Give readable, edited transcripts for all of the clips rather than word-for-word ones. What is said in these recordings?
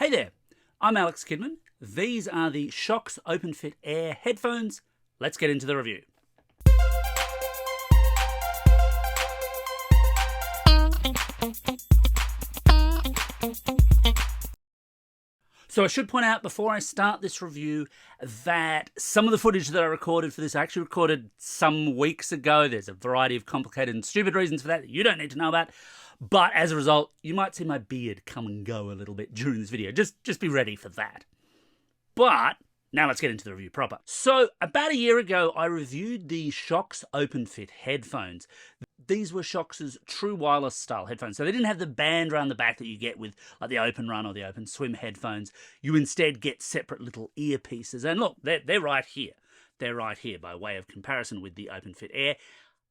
Hey there, I'm Alex Kidman. These are the Shokz OpenFit Air headphones. Let's get into the review. So I should point out before I start this review that some of the footage that I recorded for this I actually recorded some weeks ago. There's a variety of complicated and stupid reasons for that you don't need to know about. But as a result, you might see my beard come and go a little bit during this video. Just be ready for that. But now let's get into the review proper. So about a year ago, I reviewed the Shokz OpenFit headphones. These were Shokz's true wireless style headphones. So they didn't have the band around the back that you get with like the Open Run or the Open Swim headphones. You instead get separate little earpieces. And look, they're right here. They're right here by way of comparison with the OpenFit Air.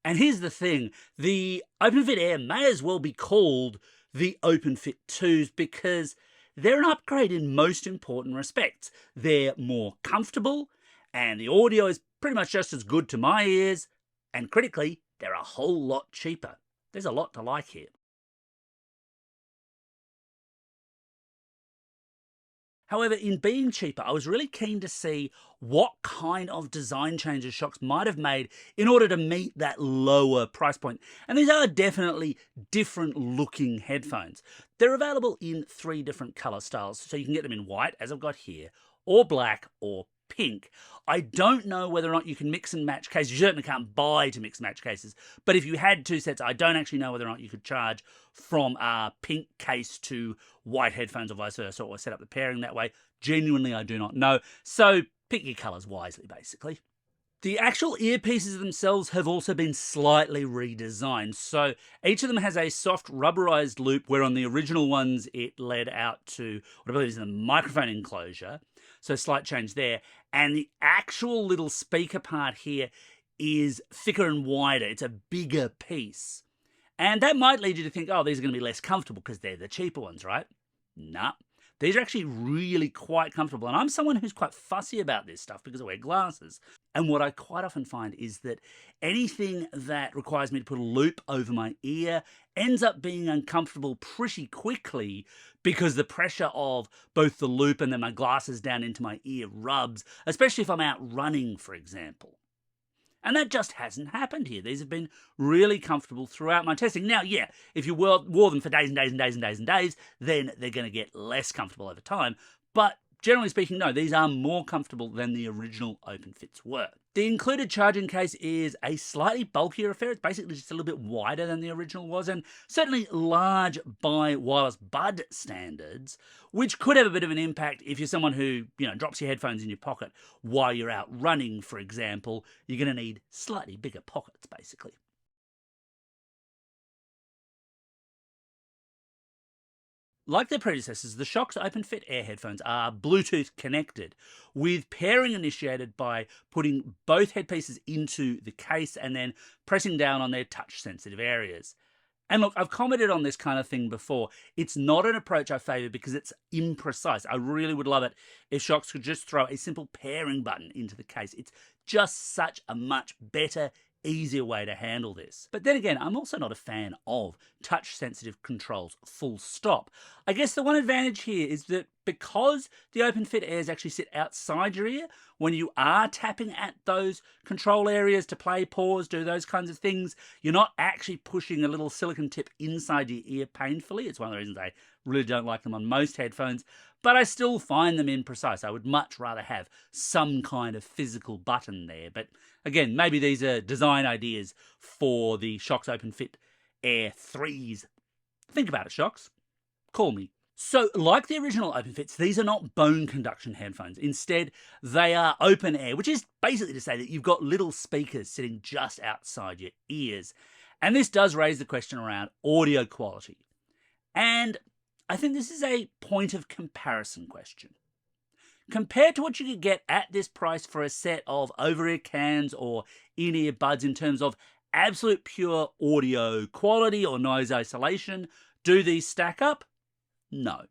And here's the thing, the OpenFit Air may as well be called the OpenFit 2s because they're an upgrade in most important respects. They're more comfortable, and the audio is pretty much just as good to my ears, and critically, they're a whole lot cheaper. There's a lot to like here. However, in being cheaper, I was really keen to see what kind of design changes Shokz might have made in order to meet that lower price point. And these are definitely different looking headphones. They're available in 3 different color styles, so you can get them in white, as I've got here, or black, or pink. I don't know whether or not you can mix and match cases. You certainly can't buy to mix and match cases. But if you had 2 sets, I don't actually know whether or not you could charge from a pink case to white headphones or vice versa, or set up the pairing that way. Genuinely, I do not know. So pick your colors wisely, basically. The actual earpieces themselves have also been slightly redesigned. So each of them has a soft rubberized loop, where on the original ones it led out to what I believe is the microphone enclosure. So slight change there. And the actual little speaker part here is thicker and wider. It's a bigger piece. And that might lead you to think, oh, these are going to be less comfortable because they're the cheaper ones, right? Nah. These are actually really quite comfortable. And I'm someone who's quite fussy about this stuff because I wear glasses. And what I quite often find is that anything that requires me to put a loop over my ear ends up being uncomfortable pretty quickly because the pressure of both the loop and then my glasses down into my ear rubs, especially if I'm out running, for example. And that just hasn't happened here. These have been really comfortable throughout my testing. Now, yeah, if you wore them for days and days and days and days and days, then they're going to get less comfortable over time. But generally speaking, no, these are more comfortable than the original OpenFits were. The included charging case is a slightly bulkier affair. It's basically just a little bit wider than the original was, and certainly large by wireless bud standards, which could have a bit of an impact if you're someone who, drops your headphones in your pocket while you're out running, for example. You're going to need slightly bigger pockets, basically. Like their predecessors, the Shokz OpenFit Air headphones are Bluetooth connected, with pairing initiated by putting both headpieces into the case and then pressing down on their touch-sensitive areas. And look, I've commented on this kind of thing before. It's not an approach I favour because it's imprecise. I really would love it if Shokz could just throw a simple pairing button into the case. It's just such a much better, easier way to handle this. But then again, I'm also not a fan of touch-sensitive controls, full stop. I guess the one advantage here is that because the OpenFit Airs actually sit outside your ear, when you are tapping at those control areas to play, pause, do those kinds of things, you're not actually pushing a little silicone tip inside your ear painfully. It's one of the reasons I really don't like them on most headphones, but I still find them imprecise. I would much rather have some kind of physical button there. But again, maybe these are design ideas for the Shokz OpenFit Air 3s. Think about it, Shokz. Call me. So, like the original OpenFits, these are not bone conduction headphones. Instead, they are open air, which is basically to say that you've got little speakers sitting just outside your ears. And this does raise the question around audio quality. And I think this is a point of comparison question. Compared to what you could get at this price for a set of over-ear cans or in-ear buds in terms of absolute pure audio quality or noise isolation, do these stack up? No,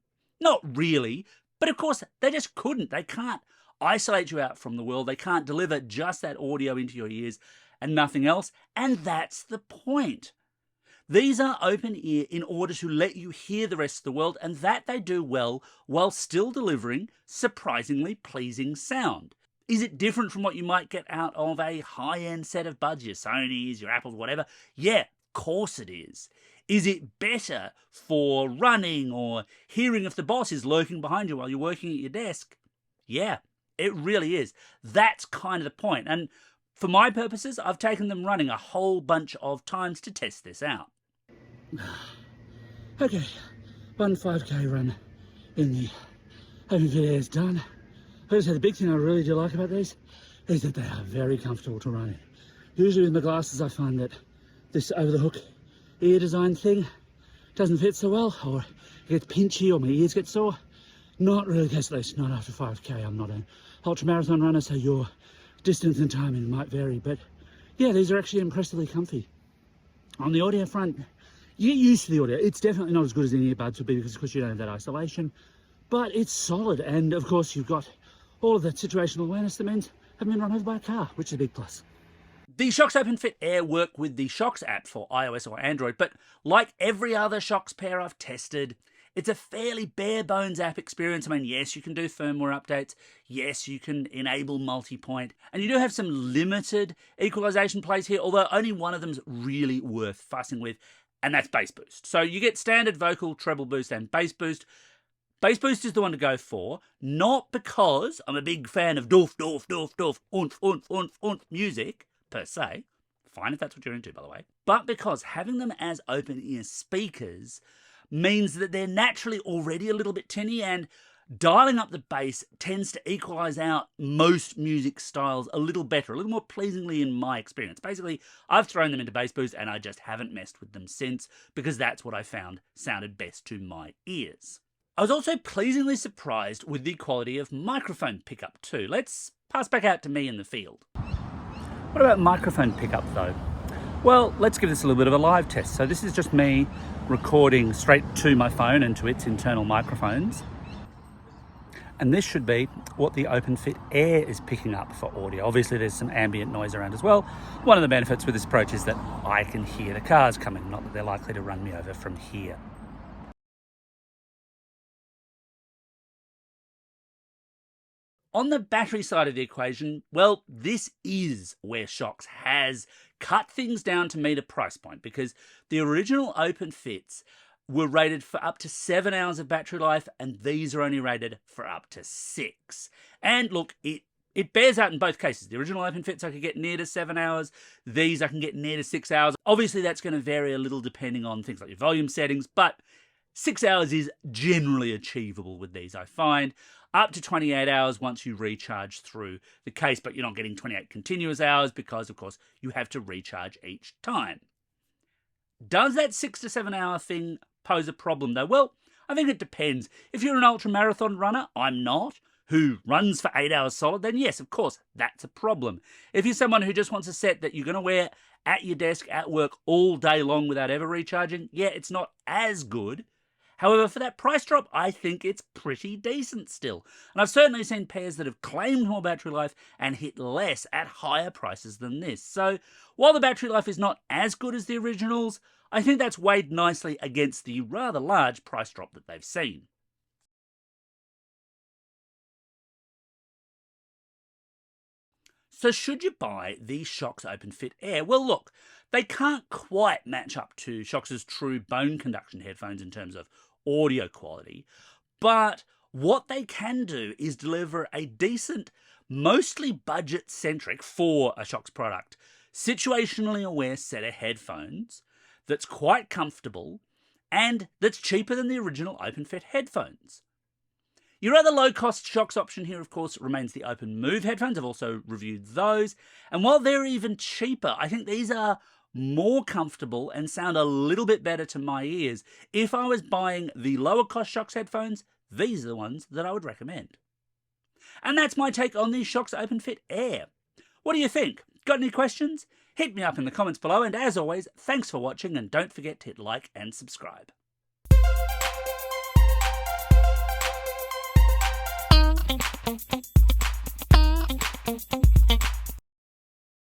not really. But of course, they just couldn't. They can't isolate you out from the world. They can't deliver just that audio into your ears and nothing else. And that's the point. These are open ear in order to let you hear the rest of the world, and that they do well while still delivering surprisingly pleasing sound. Is it different from what you might get out of a high-end set of buds, your Sonys, your Apples, whatever? Yeah, of course it is. Is it better for running or hearing if the boss is lurking behind you while you're working at your desk? Yeah, it really is. That's kind of the point. And for my purposes, I've taken them running a whole bunch of times to test this out. Okay, 1 5K run in the OpenFit Air is done. I just say the big thing I really do like about these is that they are very comfortable to run in. Usually with my glasses I find that this over the hook ear design thing doesn't fit so well, or it gets pinchy or my ears get sore. Not really the case, at least not after 5K. I'm not an ultra marathon runner, so your distance and timing might vary, but yeah, these are actually impressively comfy. On the audio front, you get used to the audio. It's definitely not as good as any earbuds would be because of course you don't have that isolation, but it's solid, and of course you've got all of that situational awareness that means having been run over by a car, which is a big plus. The Shokz OpenFit Air work with the Shokz app for iOS or Android, but like every other Shokz pair I've tested, it's a fairly bare bones app experience. I mean, yes, you can do firmware updates. Yes, you can enable multi-point. And you do have some limited equalization plays here, although only one of them's really worth fussing with, and that's bass boost. So you get standard vocal, treble boost, and bass boost. Bass boost is the one to go for, not because I'm a big fan of doof, doof, doof, doof, oomph, oomph, oomph, oomph music, per se. Fine if that's what you're into, by the way. But because having them as open-ear speakers means that they're naturally already a little bit tinny, and dialing up the bass tends to equalize out most music styles a little better, a little more pleasingly in my experience. Basically, I've thrown them into bass boost and I just haven't messed with them since, because that's what I found sounded best to my ears. I was also pleasingly surprised with the quality of microphone pickup too. Let's pass back out to me in the field. What about microphone pickup though? Well, let's give this a little bit of a live test. So this is just me recording straight to my phone and to its internal microphones. And this should be what the OpenFit Air is picking up for audio. Obviously there's some ambient noise around as well. One of the benefits with this approach is that I can hear the cars coming, not that they're likely to run me over from here. On the battery side of the equation, well, this is where Shokz has cut things down to meet a price point, because the original OpenFits were rated for up to 7 hours of battery life, and these are only rated for up to 6. And look, it bears out in both cases. The original OpenFits I could get near to 7 hours, these I can get near to 6 hours. Obviously that's going to vary a little depending on things like your volume settings, but 6 hours is generally achievable with these, I find. Up to 28 hours once you recharge through the case, but you're not getting 28 continuous hours because, of course, you have to recharge each time. Does that 6 to 7 hour thing pose a problem though? Well, I think it depends. If you're an ultra marathon runner, I'm not, who runs for 8 hours solid, then yes, of course, that's a problem. If you're someone who just wants a set that you're going to wear at your desk at work all day long without ever recharging, yeah, it's not as good. However, for that price drop, I think it's pretty decent still. And I've certainly seen pairs that have claimed more battery life and hit less at higher prices than this. So while the battery life is not as good as the originals, I think that's weighed nicely against the rather large price drop that they've seen. So should you buy the Shokz OpenFit Air? Well, look, they can't quite match up to Shokz's true bone conduction headphones in terms of audio quality, but what they can do is deliver a decent, mostly budget-centric, for a Shokz product, situationally aware set of headphones that's quite comfortable and that's cheaper than the original OpenFit headphones. Your other low-cost Shokz option here, of course, remains the OpenMove headphones. I've also reviewed those. And while they're even cheaper, I think these are more comfortable and sound a little bit better to my ears. If I was buying the lower-cost Shokz headphones, these are the ones that I would recommend. And that's my take on the Shokz OpenFit Air. What do you think? Got any questions? Hit me up in the comments below, and as always, thanks for watching, and don't forget to hit like and subscribe. Thank you.